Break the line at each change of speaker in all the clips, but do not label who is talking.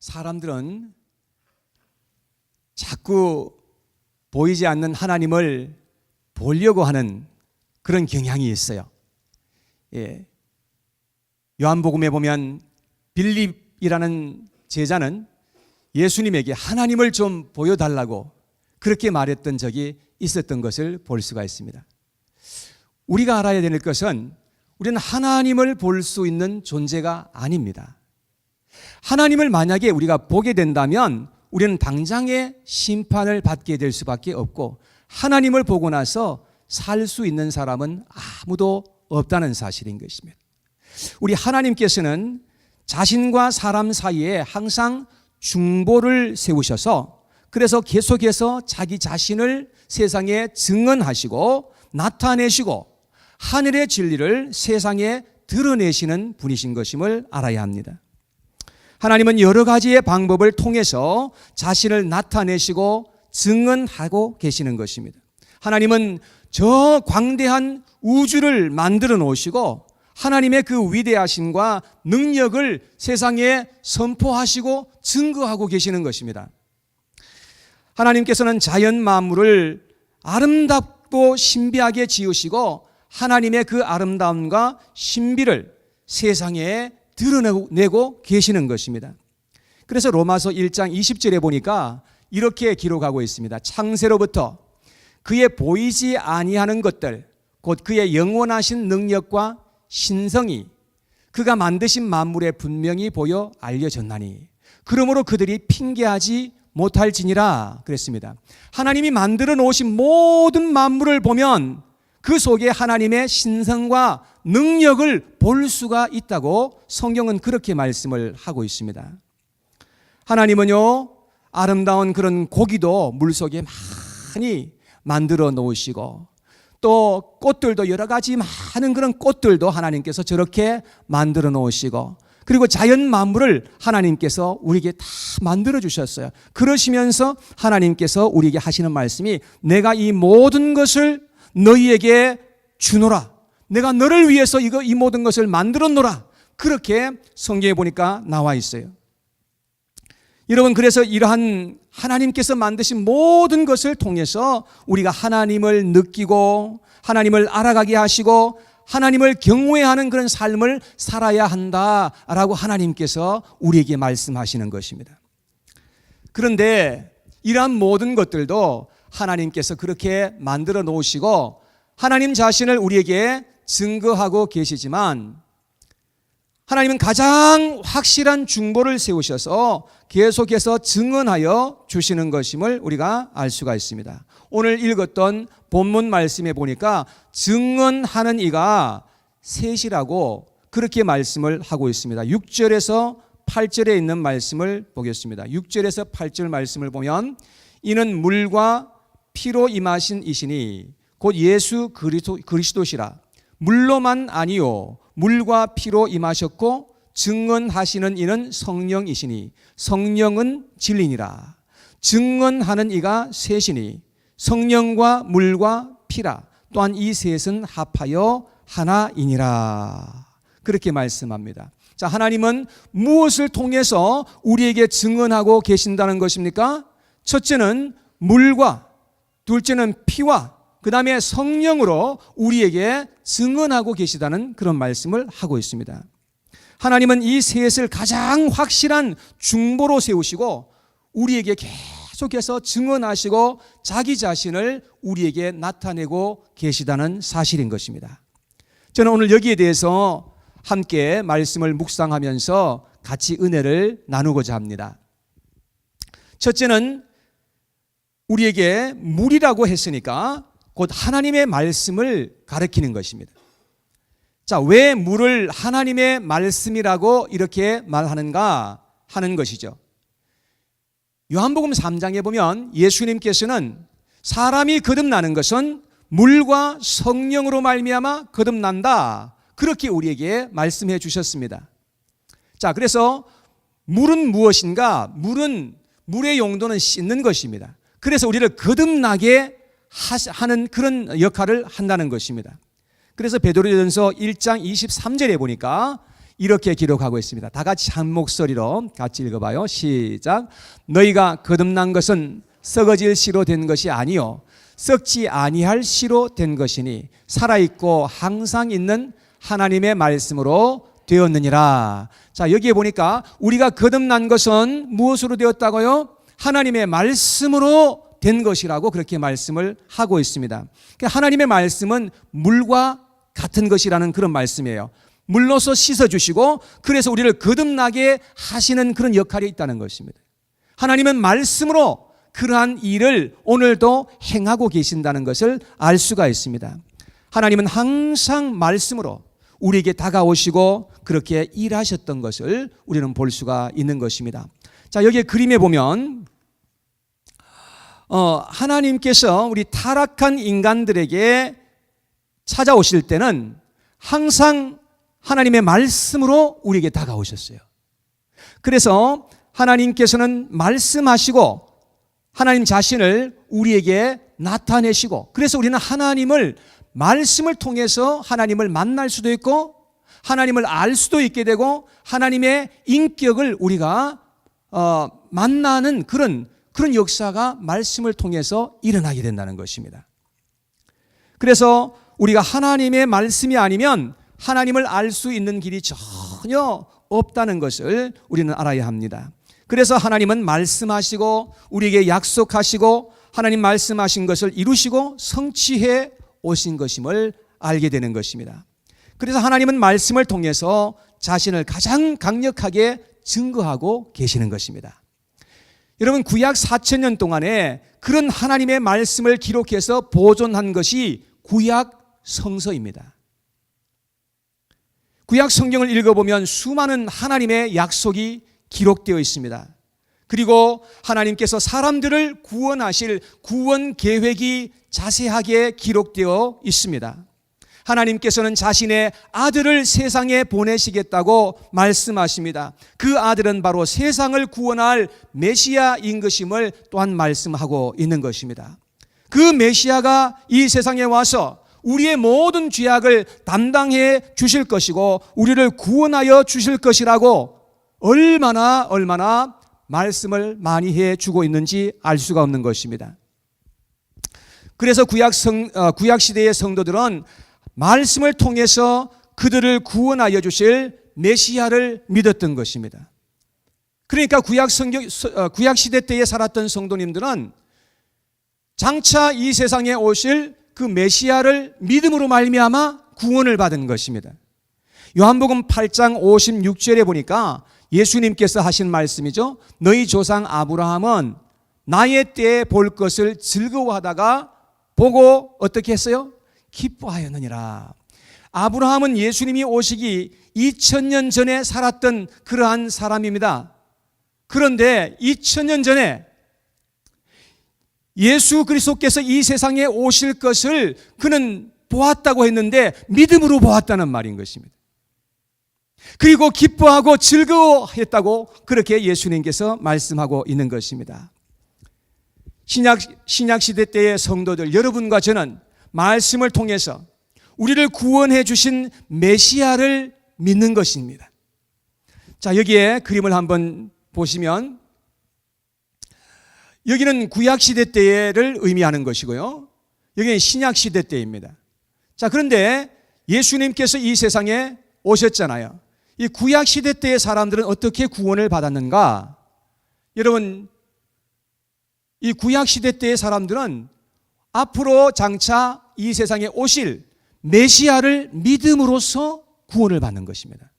사람들은 자꾸 보이지 않는 하나님을 보려고 하는 그런 경향이 있어요. 요한복음에 보면 빌립이라는 제자는 예수님에게 하나님을 좀 보여달라고 그렇게 말했던 적이 있었던 것을 볼 수가 있습니다. 우리가 알아야 될 것은 우리는 하나님을 볼 수 있는 존재가 아닙니다. 하나님을 만약에 우리가 보게 된다면 우리는 당장의 심판을 받게 될 수밖에 없고, 하나님을 보고 나서 살 수 있는 사람은 아무도 없다는 사실인 것입니다. 우리 하나님께서는 자신과 사람 사이에 항상 중보를 세우셔서, 그래서 계속해서 자기 자신을 세상에 증언하시고 나타내시고 하늘의 진리를 세상에 드러내시는 분이신 것임을 알아야 합니다. 하나님은 여러 가지의 방법을 통해서 자신을 나타내시고 증언하고 계시는 것입니다. 하나님은 저 광대한 우주를 만들어 놓으시고 하나님의 그 위대하심과 능력을 세상에 선포하시고 증거하고 계시는 것입니다. 하나님께서는 자연 만물을 아름답고 신비하게 지으시고 하나님의 그 아름다움과 신비를 세상에 드러내고 계시는 것입니다. 그래서 로마서 1장 20절에 보니까 이렇게 기록하고 있습니다. 창세로부터 그의 보이지 아니하는 것들, 곧 그의 영원하신 능력과 신성이 그가 만드신 만물에 분명히 보여 알려졌나니 그러므로 그들이 핑계하지 못할지니라 그랬습니다. 하나님이 만들어 놓으신 모든 만물을 보면 그 속에 하나님의 신성과 능력을 볼 수가 있다고 성경은 그렇게 말씀을 하고 있습니다. 하나님은요, 아름다운 그런 고기도 물속에 많이 만들어 놓으시고, 또 꽃들도 여러 가지 많은 그런 꽃들도 하나님께서 저렇게 만들어 놓으시고, 그리고 자연 만물을 하나님께서 우리에게 다 만들어 주셨어요. 그러시면서 하나님께서 우리에게 하시는 말씀이, 내가 이 모든 것을 너희에게 주노라, 내가 너를 위해서 이 모든 것을 만들어 놓으라, 그렇게 성경에 보니까 나와 있어요. 여러분, 그래서 이러한 하나님께서 만드신 모든 것을 통해서 우리가 하나님을 느끼고 하나님을 알아가게 하시고 하나님을 경외하는 그런 삶을 살아야 한다라고 하나님께서 우리에게 말씀하시는 것입니다. 그런데 이러한 모든 것들도 하나님께서 그렇게 만들어 놓으시고 하나님 자신을 우리에게 증거하고 계시지만, 하나님은 가장 확실한 중보를 세우셔서 계속해서 증언하여 주시는 것임을 우리가 알 수가 있습니다. 오늘 읽었던 본문 말씀에 보니까 증언하는 이가 셋이라고 그렇게 말씀을 하고 있습니다. 6절에서 8절에 있는 말씀을 보겠습니다. 6절에서 8절 말씀을 보면, 이는 물과 피로 임하신 이시니 곧 예수 그리스도시라. 물로만 아니요 물과 피로 임하셨고 증언하시는 이는 성령이시니 성령은 진리니라. 증언하는 이가 셋이니 성령과 물과 피라. 또한 이 셋은 합하여 하나이니라. 그렇게 말씀합니다. 자, 하나님은 무엇을 통해서 우리에게 증언하고 계신다는 것입니까? 첫째는 물과, 둘째는 피와, 그 다음에 성령으로 우리에게 증언하고 계시다는 그런 말씀을 하고 있습니다. 하나님은 이 셋을 가장 확실한 중보로 세우시고 우리에게 계속해서 증언하시고 자기 자신을 우리에게 나타내고 계시다는 사실인 것입니다. 저는 오늘 여기에 대해서 함께 말씀을 묵상하면서 같이 은혜를 나누고자 합니다. 첫째는 우리에게 물이라고 했으니까 곧 하나님의 말씀을 가리키는 것입니다. 자, 왜 물을 하나님의 말씀이라고 이렇게 말하는가 하는 것이죠. 요한복음 3장에 보면 예수님께서는 사람이 거듭나는 것은 물과 성령으로 말미암아 거듭난다, 그렇게 우리에게 말씀해 주셨습니다. 자, 그래서 물은 무엇인가? 물의 용도는 씻는 것입니다. 그래서 우리를 거듭나게 하는 그런 역할을 한다는 것입니다. 그래서 베드로전서 1장 23절에 보니까 이렇게 기록하고 있습니다. 다 같이 한 목소리로 같이 읽어봐요. 시작. 너희가 거듭난 것은 썩어질 씨로 된 것이 아니요 썩지 아니할 씨로 된 것이니 살아있고 항상 있는 하나님의 말씀으로 되었느니라. 자, 여기에 보니까 우리가 거듭난 것은 무엇으로 되었다고요? 하나님의 말씀으로 된 것이라고 그렇게 말씀을 하고 있습니다. 하나님의 말씀은 물과 같은 것이라는 그런 말씀이에요. 물로서 씻어주시고 그래서 우리를 거듭나게 하시는 그런 역할이 있다는 것입니다. 하나님은 말씀으로 그러한 일을 오늘도 행하고 계신다는 것을 알 수가 있습니다. 하나님은 항상 말씀으로 우리에게 다가오시고 그렇게 일하셨던 것을 우리는 볼 수가 있는 것입니다. 자, 여기 그림에 보면 하나님께서 우리 타락한 인간들에게 찾아오실 때는 항상 하나님의 말씀으로 우리에게 다가오셨어요. 그래서 하나님께서는 말씀하시고 하나님 자신을 우리에게 나타내시고 그래서 우리는 하나님을 말씀을 통해서 하나님을 만날 수도 있고 하나님을 알 수도 있게 되고 하나님의 인격을 우리가 만나는 그런 역사가 말씀을 통해서 일어나게 된다는 것입니다. 그래서 우리가 하나님의 말씀이 아니면 하나님을 알 수 있는 길이 전혀 없다는 것을 우리는 알아야 합니다. 그래서 하나님은 말씀하시고 우리에게 약속하시고 하나님 말씀하신 것을 이루시고 성취해 오신 것임을 알게 되는 것입니다. 그래서 하나님은 말씀을 통해서 자신을 가장 강력하게 증거하고 계시는 것입니다. 여러분, 구약 4,000년 동안에 그런 하나님의 말씀을 기록해서 보존한 것이 구약 성서입니다. 구약 성경을 읽어보면 수많은 하나님의 약속이 기록되어 있습니다. 그리고 하나님께서 사람들을 구원하실 구원 계획이 자세하게 기록되어 있습니다. 하나님께서는 자신의 아들을 세상에 보내시겠다고 말씀하십니다. 그 아들은 바로 세상을 구원할 메시아인 것임을 또한 말씀하고 있는 것입니다. 그 메시아가 이 세상에 와서 우리의 모든 죄악을 담당해 주실 것이고 우리를 구원하여 주실 것이라고 얼마나 말씀을 많이 해주고 있는지 알 수가 없는 것입니다. 그래서 구약 시대의 성도들은 말씀을 통해서 그들을 구원하여 주실 메시아를 믿었던 것입니다. 그러니까 구약 시대 때에 살았던 성도님들은 장차 이 세상에 오실 그 메시아를 믿음으로 말미암아 구원을 받은 것입니다. 요한복음 8장 56절에 보니까 예수님께서 하신 말씀이죠. 너희 조상 아브라함은 나의 때에 볼 것을 즐거워하다가 보고 어떻게 했어요? 기뻐하였느니라. 아브라함은 예수님이 오시기 2000년 전에 살았던 그러한 사람입니다. 그런데 2000년 전에 예수 그리스도께서 이 세상에 오실 것을 그는 보았다고 했는데 믿음으로 보았다는 말인 것입니다. 그리고 기뻐하고 즐거워했다고 그렇게 예수님께서 말씀하고 있는 것입니다. 신약시대 때의 성도들 여러분과 저는 말씀을 통해서 우리를 구원해 주신 메시아를 믿는 것입니다. 자, 여기에 그림을 한번 보시면 여기는 구약시대 때를 의미하는 것이고요. 여기는 신약시대 때입니다. 자, 그런데 예수님께서 이 세상에 오셨잖아요. 이 구약시대 때의 사람들은 어떻게 구원을 받았는가? 여러분, 이 구약시대 때의 사람들은 앞으로 장차 이 세상에 오실 메시아를 믿음으로써 구원을 받는 것입니다.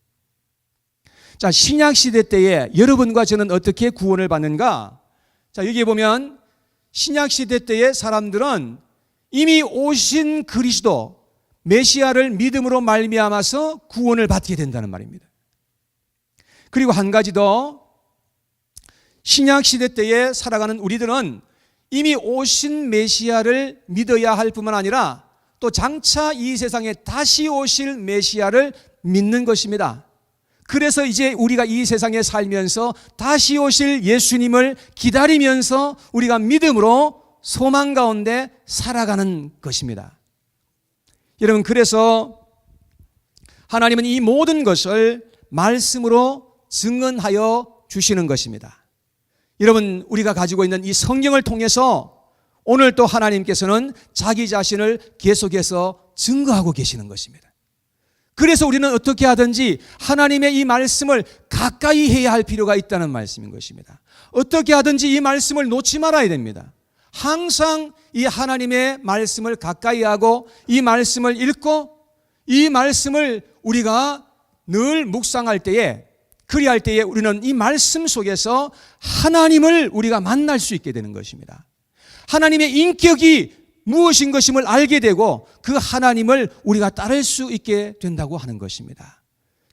자, 신약시대 때에 여러분과 저는 어떻게 구원을 받는가? 자, 여기에 보면 신약시대 때의 사람들은 이미 오신 그리스도 메시아를 믿음으로 말미암아서 구원을 받게 된다는 말입니다. 그리고 한 가지 더, 신약시대 때에 살아가는 우리들은 이미 오신 메시아를 믿어야 할 뿐만 아니라 또 장차 이 세상에 다시 오실 메시아를 믿는 것입니다. 그래서 이제 우리가 이 세상에 살면서 다시 오실 예수님을 기다리면서 우리가 믿음으로 소망 가운데 살아가는 것입니다. 여러분, 그래서 하나님은 이 모든 것을 말씀으로 증언하여 주시는 것입니다. 여러분, 우리가 가지고 있는 이 성경을 통해서 오늘 또 하나님께서는 자기 자신을 계속해서 증거하고 계시는 것입니다. 그래서 우리는 어떻게 하든지 하나님의 이 말씀을 가까이 해야 할 필요가 있다는 말씀인 것입니다. 어떻게 하든지 이 말씀을 놓지 말아야 됩니다. 항상 이 하나님의 말씀을 가까이 하고 이 말씀을 읽고 이 말씀을 우리가 늘 묵상할 때에, 그리할 때에 우리는 이 말씀 속에서 하나님을 우리가 만날 수 있게 되는 것입니다. 하나님의 인격이 무엇인 것임을 알게 되고 그 하나님을 우리가 따를 수 있게 된다고 하는 것입니다.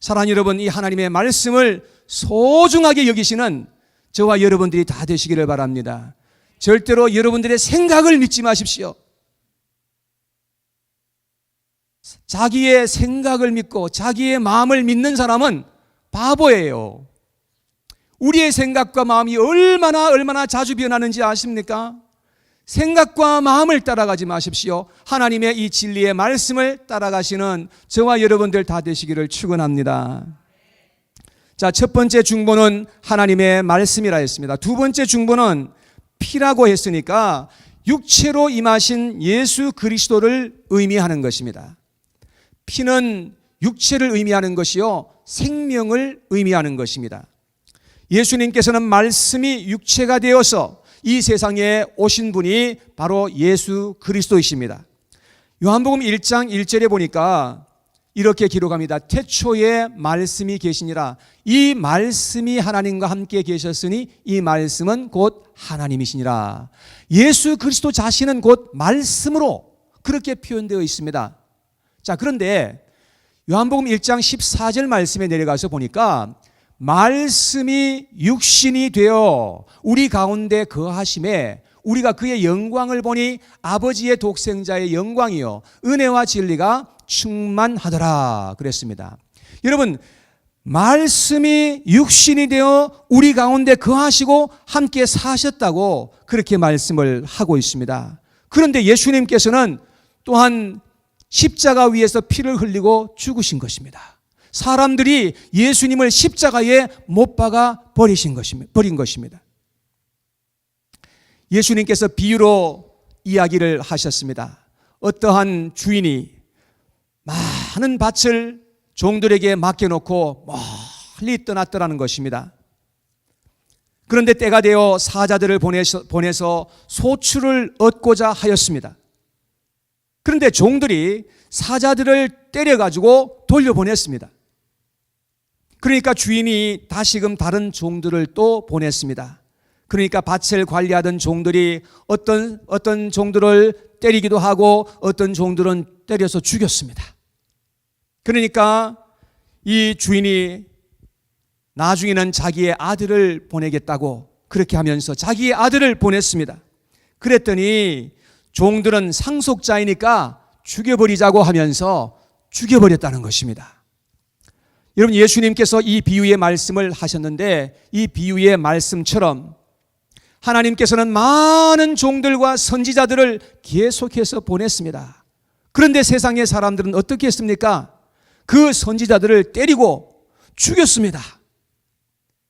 사랑하는 여러분, 이 하나님의 말씀을 소중하게 여기시는 저와 여러분들이 다 되시기를 바랍니다. 절대로 여러분들의 생각을 믿지 마십시오. 자기의 생각을 믿고 자기의 마음을 믿는 사람은 바보예요. 우리의 생각과 마음이 얼마나 자주 변하는지 아십니까? 생각과 마음을 따라가지 마십시오. 하나님의 이 진리의 말씀을 따라가시는 저와 여러분들 다 되시기를 축원합니다. 자, 첫 번째 중보는 하나님의 말씀이라 했습니다. 두 번째 중보는 피라고 했으니까 육체로 임하신 예수 그리스도를 의미하는 것입니다. 피는 육체를 의미하는 것이요, 생명을 의미하는 것입니다. 예수님께서는 말씀이 육체가 되어서 이 세상에 오신 분이 바로 예수 그리스도이십니다. 요한복음 1장 1절에 보니까 이렇게 기록합니다. 태초에 말씀이 계시니라. 이 말씀이 하나님과 함께 계셨으니 이 말씀은 곧 하나님이시니라. 예수 그리스도 자신은 곧 말씀으로 그렇게 표현되어 있습니다. 자, 그런데 요한복음 1장 14절 말씀에 내려가서 보니까 말씀이 육신이 되어 우리 가운데 거하심에 우리가 그의 영광을 보니 아버지의 독생자의 영광이요 은혜와 진리가 충만하더라 그랬습니다. 여러분, 말씀이 육신이 되어 우리 가운데 거하시고 함께 사셨다고 그렇게 말씀을 하고 있습니다. 그런데 예수님께서는 또한 십자가 위에서 피를 흘리고 죽으신 것입니다. 사람들이 예수님을 십자가에 못 박아 버린 것입니다. 예수님께서 비유로 이야기를 하셨습니다. 어떠한 주인이 많은 밭을 종들에게 맡겨놓고 멀리 떠났더라는 것입니다. 그런데 때가 되어 사자들을 보내서 소출을 얻고자 하였습니다. 그런데 종들이 사자들을 때려가지고 돌려보냈습니다. 그러니까 주인이 다시금 다른 종들을 또 보냈습니다. 그러니까 밭을 관리하던 종들이 어떤 종들을 때리기도 하고 어떤 종들은 때려서 죽였습니다. 그러니까 이 주인이 나중에는 자기의 아들을 보내겠다고 그렇게 하면서 자기의 아들을 보냈습니다. 그랬더니 종들은 상속자이니까 죽여버리자고 하면서 죽여버렸다는 것입니다. 여러분, 예수님께서 이 비유의 말씀을 하셨는데 이 비유의 말씀처럼 하나님께서는 많은 종들과 선지자들을 계속해서 보냈습니다. 그런데 세상의 사람들은 어떻게 했습니까? 그 선지자들을 때리고 죽였습니다.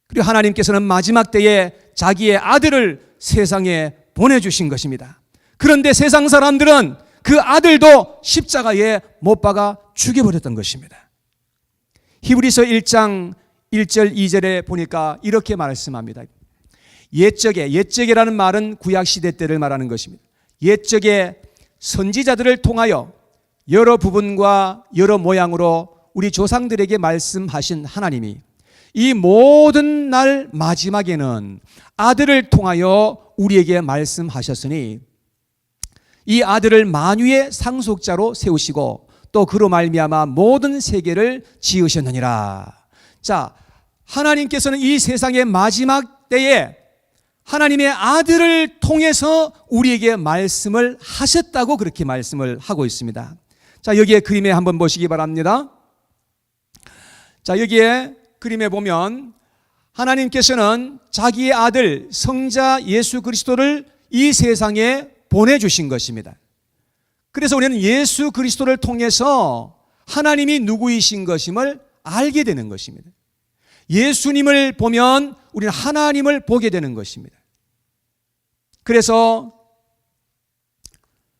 그리고 하나님께서는 마지막 때에 자기의 아들을 세상에 보내주신 것입니다. 그런데 세상 사람들은 그 아들도 십자가에 못 박아 죽여버렸던 것입니다. 히브리서 1장 1절 2절에 보니까 이렇게 말씀합니다. 옛적에라는 말은 구약시대 때를 말하는 것입니다. 옛적에 선지자들을 통하여 여러 부분과 여러 모양으로 우리 조상들에게 말씀하신 하나님이 이 모든 날 마지막에는 아들을 통하여 우리에게 말씀하셨으니 이 아들을 만유의 상속자로 세우시고 또 그로 말미암아 모든 세계를 지으셨느니라. 자, 하나님께서는 이 세상의 마지막 때에 하나님의 아들을 통해서 우리에게 말씀을 하셨다고 그렇게 말씀을 하고 있습니다. 자, 여기에 그림에 한번 보시기 바랍니다. 자, 여기에 그림에 보면 하나님께서는 자기의 아들 성자 예수 그리스도를 이 세상에 보내주신 것입니다. 그래서 우리는 예수 그리스도를 통해서 하나님이 누구이신 것임을 알게 되는 것입니다. 예수님을 보면 우리는 하나님을 보게 되는 것입니다. 그래서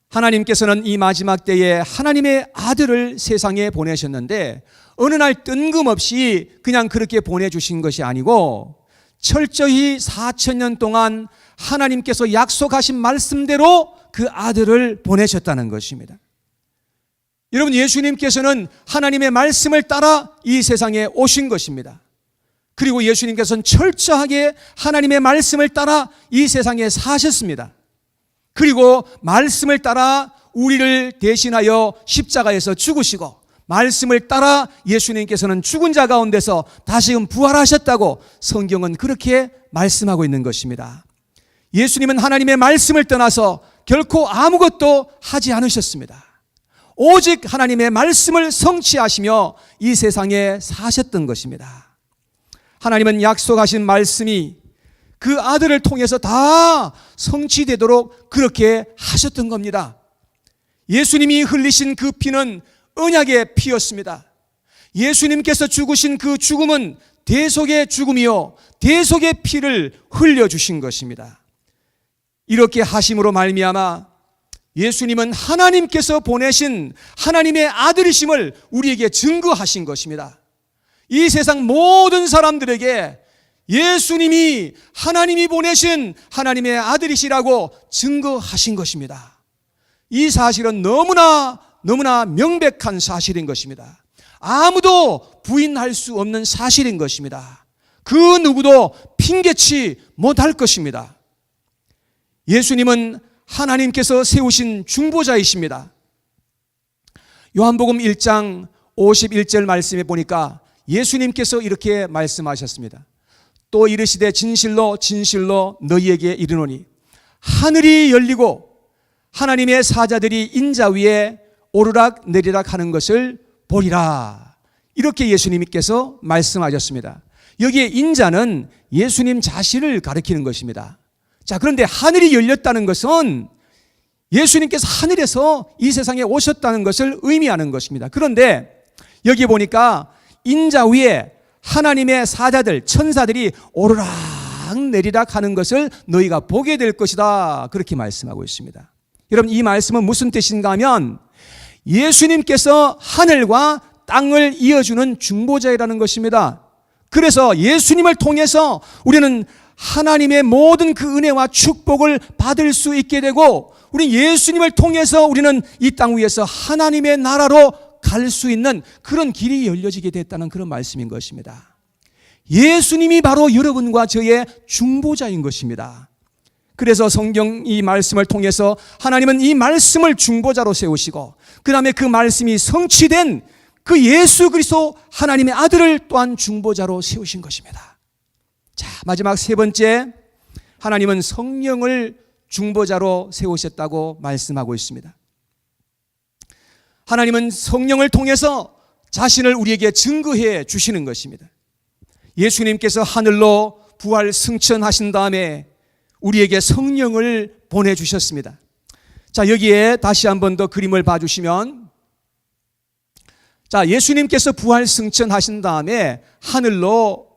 하나님께서는 이 마지막 때에 하나님의 아들을 세상에 보내셨는데 어느 날 뜬금없이 그냥 그렇게 보내주신 것이 아니고 철저히 4000년 동안 하나님께서 약속하신 말씀대로 그 아들을 보내셨다는 것입니다. 여러분, 예수님께서는 하나님의 말씀을 따라 이 세상에 오신 것입니다. 그리고 예수님께서는 철저하게 하나님의 말씀을 따라 이 세상에 사셨습니다. 그리고 말씀을 따라 우리를 대신하여 십자가에서 죽으시고 말씀을 따라 예수님께서는 죽은 자 가운데서 다시금 부활하셨다고 성경은 그렇게 말씀하고 있는 것입니다. 예수님은 하나님의 말씀을 떠나서 결코 아무것도 하지 않으셨습니다. 오직 하나님의 말씀을 성취하시며 이 세상에 사셨던 것입니다. 하나님은 약속하신 말씀이 그 아들을 통해서 다 성취되도록 그렇게 하셨던 겁니다. 예수님이 흘리신 그 피는 언약의 피였습니다. 예수님께서 죽으신 그 죽음은 대속의 죽음이요 대속의 피를 흘려주신 것입니다. 이렇게 하심으로 말미암아 예수님은 하나님께서 보내신 하나님의 아들이심을 우리에게 증거하신 것입니다. 이 세상 모든 사람들에게 예수님이 하나님이 보내신 하나님의 아들이시라고 증거하신 것입니다. 이 사실은 너무나 명백한 사실인 것입니다. 아무도 부인할 수 없는 사실인 것입니다. 그 누구도 핑계치 못할 것입니다. 예수님은 하나님께서 세우신 중보자이십니다. 요한복음 1장 51절 말씀에 보니까 예수님께서 이렇게 말씀하셨습니다. 또 이르시되 진실로 진실로 너희에게 이르노니 하늘이 열리고 하나님의 사자들이 인자 위에 오르락 내리락 하는 것을 보리라. 이렇게 예수님께서 말씀하셨습니다. 여기에 인자는 예수님 자신을 가리키는 것입니다. 자, 그런데 하늘이 열렸다는 것은 예수님께서 하늘에서 이 세상에 오셨다는 것을 의미하는 것입니다. 그런데 여기 보니까 인자 위에 하나님의 사자들, 천사들이 오르락 내리락 하는 것을 너희가 보게 될 것이다. 그렇게 말씀하고 있습니다. 여러분, 이 말씀은 무슨 뜻인가 하면 예수님께서 하늘과 땅을 이어주는 중보자이라는 것입니다. 그래서 예수님을 통해서 우리는 하나님의 모든 그 은혜와 축복을 받을 수 있게 되고 우리 예수님을 통해서 우리는 이 땅 위에서 하나님의 나라로 갈 수 있는 그런 길이 열려지게 됐다는 그런 말씀인 것입니다. 예수님이 바로 여러분과 저의 중보자인 것입니다. 그래서 성경 이 말씀을 통해서 하나님은 이 말씀을 중보자로 세우시고 그 다음에 그 말씀이 성취된 그 예수 그리스도 하나님의 아들을 또한 중보자로 세우신 것입니다. 자, 마지막 세 번째, 하나님은 성령을 중보자로 세우셨다고 말씀하고 있습니다. 하나님은 성령을 통해서 자신을 우리에게 증거해 주시는 것입니다. 예수님께서 하늘로 부활 승천하신 다음에 우리에게 성령을 보내주셨습니다. 자, 여기에 다시 한 번 더 그림을 봐주시면, 자, 예수님께서 부활 승천하신 다음에 하늘로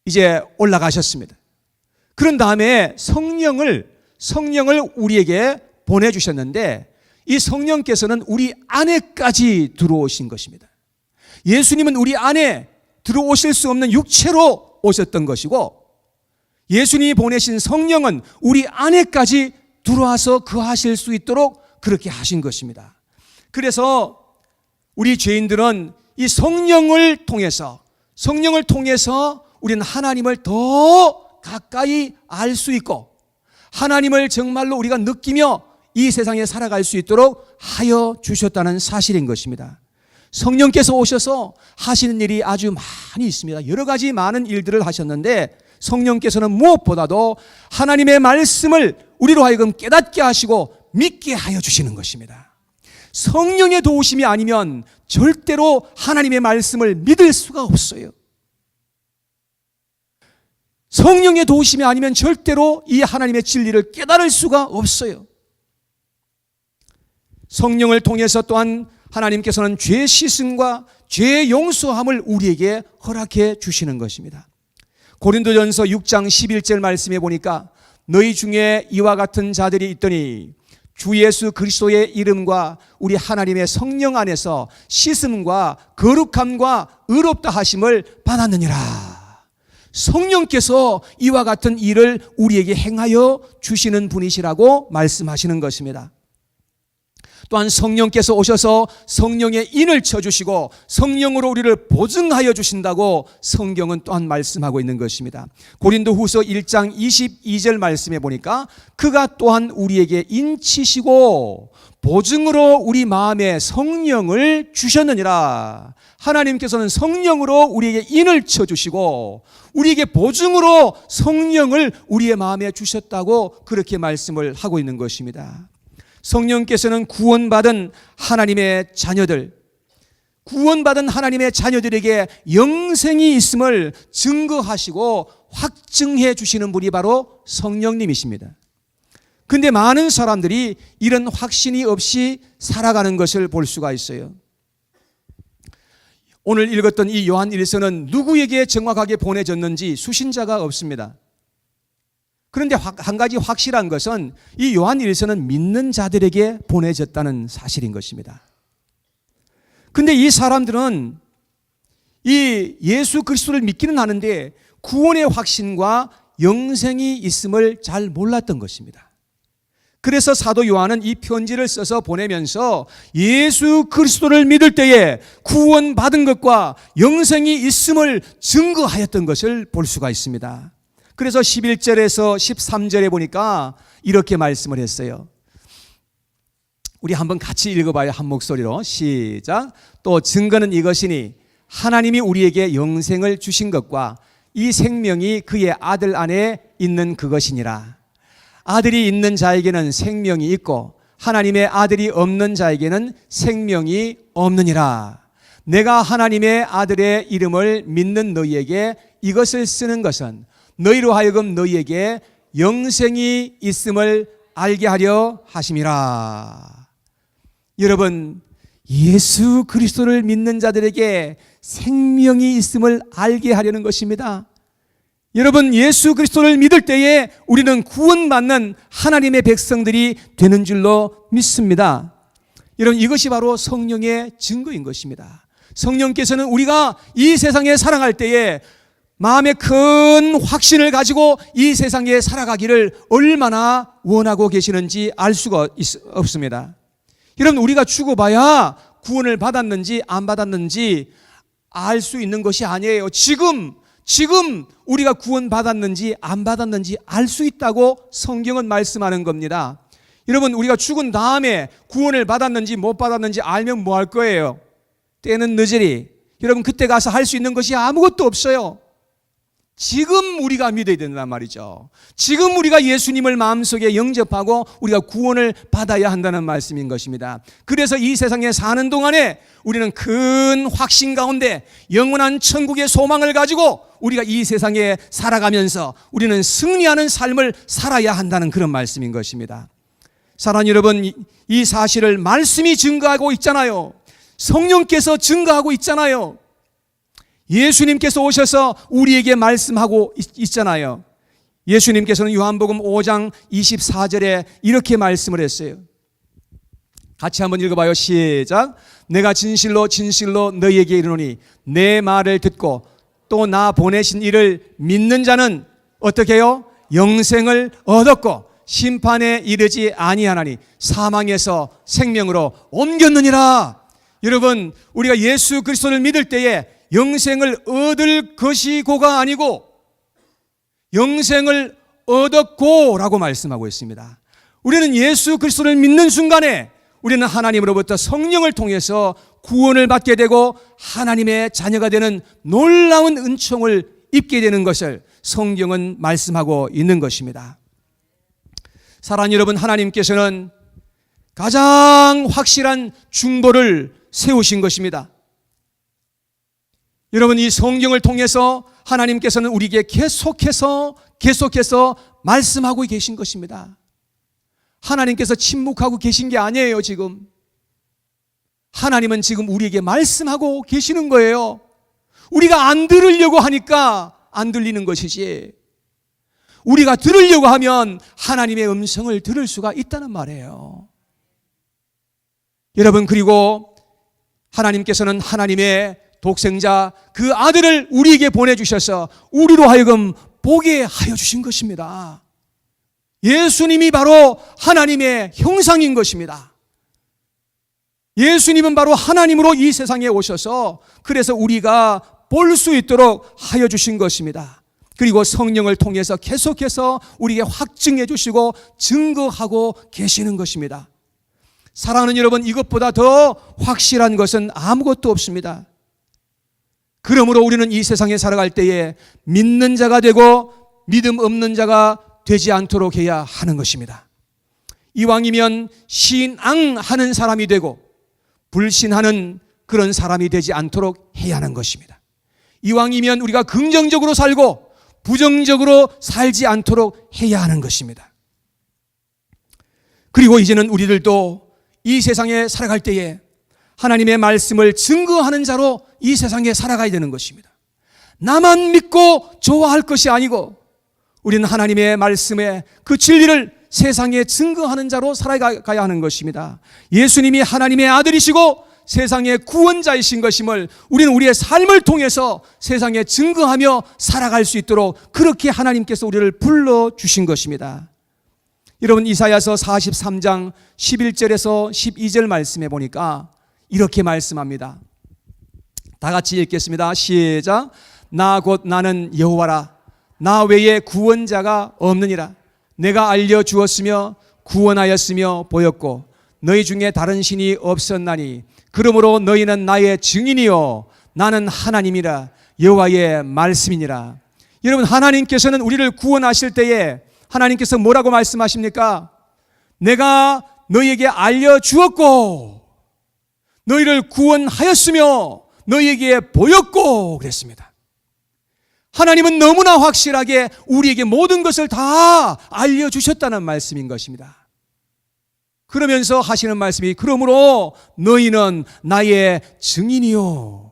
이제 올라가셨습니다. 그런 다음에 성령을 우리에게 보내주셨는데 이 성령께서는 우리 안에까지 들어오신 것입니다. 예수님은 우리 안에 들어오실 수 없는 육체로 오셨던 것이고 예수님이 보내신 성령은 우리 안에까지 들어와서 거하실 수 있도록 그렇게 하신 것입니다. 그래서 우리 죄인들은 이 성령을 통해서 우리는 하나님을 더 가까이 알 수 있고 하나님을 정말로 우리가 느끼며 이 세상에 살아갈 수 있도록 하여 주셨다는 사실인 것입니다. 성령께서 오셔서 하시는 일이 아주 많이 있습니다. 여러 가지 많은 일들을 하셨는데 성령께서는 무엇보다도 하나님의 말씀을 우리로 하여금 깨닫게 하시고 믿게 하여 주시는 것입니다. 성령의 도우심이 아니면 절대로 하나님의 말씀을 믿을 수가 없어요. 성령의 도우심이 아니면 절대로 이 하나님의 진리를 깨달을 수가 없어요. 성령을 통해서 또한 하나님께서는 죄 씻음과 죄 용서함을 우리에게 허락해 주시는 것입니다. 고린도전서 6장 11절 말씀에 보니까 너희 중에 이와 같은 자들이 있더니 주 예수 그리스도의 이름과 우리 하나님의 성령 안에서 씻음과 거룩함과 의롭다 하심을 받았느니라. 성령께서 이와 같은 일을 우리에게 행하여 주시는 분이시라고 말씀하시는 것입니다. 또한 성령께서 오셔서 성령의 인을 쳐주시고 성령으로 우리를 보증하여 주신다고 성경은 또한 말씀하고 있는 것입니다. 고린도후서 1장 22절 말씀에 보니까 그가 또한 우리에게 인치시고 보증으로 우리 마음에 성령을 주셨느니라. 하나님께서는 성령으로 우리에게 인을 쳐주시고 우리에게 보증으로 성령을 우리의 마음에 주셨다고 그렇게 말씀을 하고 있는 것입니다. 성령께서는 구원받은 하나님의 자녀들에게 영생이 있음을 증거하시고 확증해 주시는 분이 바로 성령님이십니다. 그런데 많은 사람들이 이런 확신이 없이 살아가는 것을 볼 수가 있어요. 오늘 읽었던 이 요한 1서는 누구에게 정확하게 보내졌는지 수신자가 없습니다. 그런데 한 가지 확실한 것은 이 요한 1서는 믿는 자들에게 보내졌다는 사실인 것입니다. 그런데 이 사람들은 이 예수 그리스도를 믿기는 하는데 구원의 확신과 영생이 있음을 잘 몰랐던 것입니다. 그래서 사도 요한은 이 편지를 써서 보내면서 예수 그리스도를 믿을 때에 구원받은 것과 영생이 있음을 증거하였던 것을 볼 수가 있습니다. 그래서 11절에서 13절에 보니까 이렇게 말씀을 했어요. 우리 한번 같이 읽어봐요. 한 목소리로 시작. 또 증거는 이것이니 하나님이 우리에게 영생을 주신 것과 이 생명이 그의 아들 안에 있는 그것이니라. 아들이 있는 자에게는 생명이 있고 하나님의 아들이 없는 자에게는 생명이 없느니라. 내가 하나님의 아들의 이름을 믿는 너희에게 이것을 쓰는 것은 너희로 하여금 너희에게 영생이 있음을 알게 하려 하심이라. 여러분, 예수 그리스도를 믿는 자들에게 생명이 있음을 알게 하려는 것입니다. 여러분, 예수 그리스도를 믿을 때에 우리는 구원받는 하나님의 백성들이 되는 줄로 믿습니다. 여러분, 이것이 바로 성령의 증거인 것입니다. 성령께서는 우리가 이 세상에 살아갈 때에 마음에 큰 확신을 가지고 이 세상에 살아가기를 얼마나 원하고 계시는지 알 수가 없습니다. 여러분, 우리가 죽어봐야 구원을 받았는지 안 받았는지 알 수 있는 것이 아니에요. 지금 우리가 구원받았는지 안 받았는지 알 수 있다고 성경은 말씀하는 겁니다. 여러분, 우리가 죽은 다음에 구원을 받았는지 못 받았는지 알면 뭐 할 거예요? 때는 늦으리. 여러분, 그때 가서 할 수 있는 것이 아무것도 없어요. 지금 우리가 믿어야 된단 말이죠. 지금 우리가 예수님을 마음속에 영접하고 우리가 구원을 받아야 한다는 말씀인 것입니다. 그래서 이 세상에 사는 동안에 우리는 큰 확신 가운데 영원한 천국의 소망을 가지고 우리가 이 세상에 살아가면서 우리는 승리하는 삶을 살아야 한다는 그런 말씀인 것입니다. 사랑하는 여러분, 이 사실을 말씀이 증거하고 있잖아요. 성령께서 증거하고 있잖아요. 예수님께서 오셔서 우리에게 말씀하고 있잖아요. 예수님께서는 요한복음 5장 24절에 이렇게 말씀을 했어요. 같이 한번 읽어봐요. 시작. 내가 진실로 진실로 너희에게 이르노니 내 말을 듣고 또 나 보내신 이를 믿는 자는 어떻게 해요? 영생을 얻었고 심판에 이르지 아니하나니 사망에서 생명으로 옮겼느니라. 여러분, 우리가 예수 그리스도를 믿을 때에 영생을 얻을 것이고가 아니고 영생을 얻었고라고 말씀하고 있습니다. 우리는 예수 그리스도를 믿는 순간에 우리는 하나님으로부터 성령을 통해서 구원을 받게 되고 하나님의 자녀가 되는 놀라운 은총을 입게 되는 것을 성경은 말씀하고 있는 것입니다. 사랑하는 여러분, 하나님께서는 가장 확실한 중보를 세우신 것입니다. 여러분, 이 성경을 통해서 하나님께서는 우리에게 계속해서 말씀하고 계신 것입니다. 하나님께서 침묵하고 계신 게 아니에요. 지금 하나님은 지금 우리에게 말씀하고 계시는 거예요. 우리가 안 들으려고 하니까 안 들리는 것이지, 우리가 들으려고 하면 하나님의 음성을 들을 수가 있다는 말이에요. 여러분, 그리고 하나님께서는 하나님의 독생자 그 아들을 우리에게 보내주셔서 우리로 하여금 보게 하여 주신 것입니다. 예수님이 바로 하나님의 형상인 것입니다. 예수님은 바로 하나님으로 이 세상에 오셔서 그래서 우리가 볼 수 있도록 하여 주신 것입니다. 그리고 성령을 통해서 계속해서 우리에게 확증해 주시고 증거하고 계시는 것입니다. 사랑하는 여러분, 이것보다 더 확실한 것은 아무것도 없습니다. 그러므로 우리는 이 세상에 살아갈 때에 믿는 자가 되고 믿음 없는 자가 되지 않도록 해야 하는 것입니다. 이왕이면 신앙하는 사람이 되고 불신하는 그런 사람이 되지 않도록 해야 하는 것입니다. 이왕이면 우리가 긍정적으로 살고 부정적으로 살지 않도록 해야 하는 것입니다. 그리고 이제는 우리들도 이 세상에 살아갈 때에 하나님의 말씀을 증거하는 자로 이 세상에 살아가야 되는 것입니다. 나만 믿고 좋아할 것이 아니고 우리는 하나님의 말씀에 그 진리를 세상에 증거하는 자로 살아가야 하는 것입니다. 예수님이 하나님의 아들이시고 세상의 구원자이신 것임을 우리는 우리의 삶을 통해서 세상에 증거하며 살아갈 수 있도록 그렇게 하나님께서 우리를 불러주신 것입니다. 여러분, 이사야서 43장 11절에서 12절 말씀해 보니까 이렇게 말씀합니다. 다 같이 읽겠습니다. 시작. 나 곧 나는 여호와라. 나 외에 구원자가 없느니라. 내가 알려주었으며 구원하였으며 보였고 너희 중에 다른 신이 없었나니 그러므로 너희는 나의 증인이요 나는 하나님이라. 여호와의 말씀이니라. 여러분, 하나님께서는 우리를 구원하실 때에 하나님께서 뭐라고 말씀하십니까? 내가 너희에게 알려주었고 너희를 구원하였으며 너희에게 보였고 그랬습니다. 하나님은 너무나 확실하게 우리에게 모든 것을 다 알려주셨다는 말씀인 것입니다. 그러면서 하시는 말씀이 그러므로 너희는 나의 증인이요.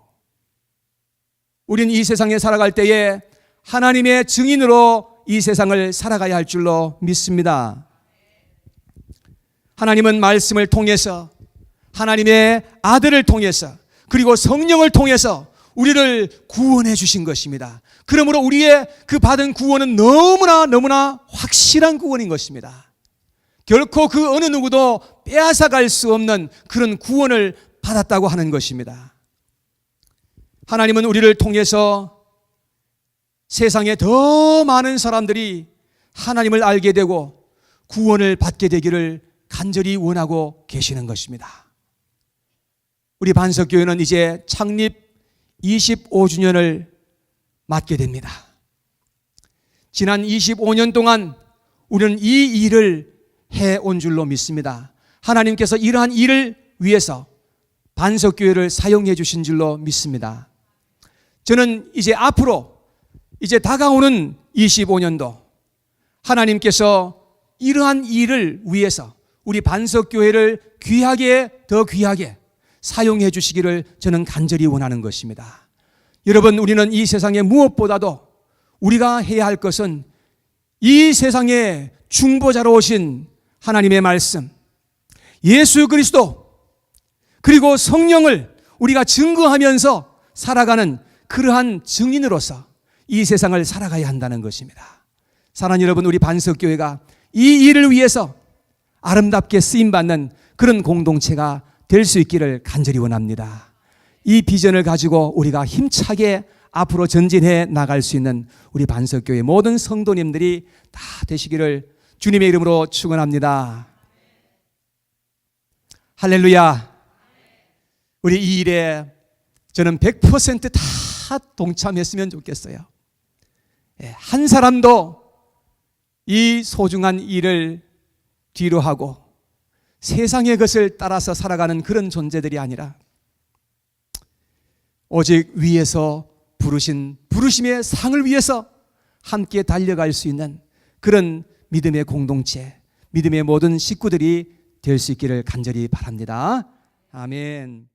우리는 이 세상에 살아갈 때에 하나님의 증인으로 이 세상을 살아가야 할 줄로 믿습니다. 하나님은 말씀을 통해서 하나님의 아들을 통해서 그리고 성령을 통해서 우리를 구원해 주신 것입니다. 그러므로 우리의 그 받은 구원은 너무나 확실한 구원인 것입니다. 결코 그 어느 누구도 빼앗아갈 수 없는 그런 구원을 받았다고 하는 것입니다. 하나님은 우리를 통해서 세상에 더 많은 사람들이 하나님을 알게 되고 구원을 받게 되기를 간절히 원하고 계시는 것입니다. 우리 반석교회는 이제 창립 25주년을 맞게 됩니다. 지난 25년 동안 우리는 이 일을 해온 줄로 믿습니다. 하나님께서 이러한 일을 위해서 반석교회를 사용해 주신 줄로 믿습니다. 저는 이제 앞으로 이제 다가오는 25년도 하나님께서 이러한 일을 위해서 우리 반석교회를 더 귀하게 사용해 주시기를 저는 간절히 원하는 것입니다. 여러분, 우리는 이 세상에 무엇보다도 우리가 해야 할 것은 이 세상에 중보자로 오신 하나님의 말씀, 예수 그리스도, 그리고 성령을 우리가 증거하면서 살아가는 그러한 증인으로서 이 세상을 살아가야 한다는 것입니다. 사랑하는 여러분, 우리 반석교회가 이 일을 위해서 아름답게 쓰임받는 그런 공동체가 될 수 있기를 간절히 원합니다. 이 비전을 가지고 우리가 힘차게 앞으로 전진해 나갈 수 있는 우리 반석교회 모든 성도님들이 다 되시기를 주님의 이름으로 축원합니다. 할렐루야. 우리 이 일에 저는 100% 다 동참했으면 좋겠어요. 한 사람도 이 소중한 일을 뒤로 하고 세상의 것을 따라서 살아가는 그런 존재들이 아니라 오직 위에서 부르신 부르심의 상을 위해서 함께 달려갈 수 있는 그런 믿음의 공동체, 믿음의 모든 식구들이 될 수 있기를 간절히 바랍니다. 아멘.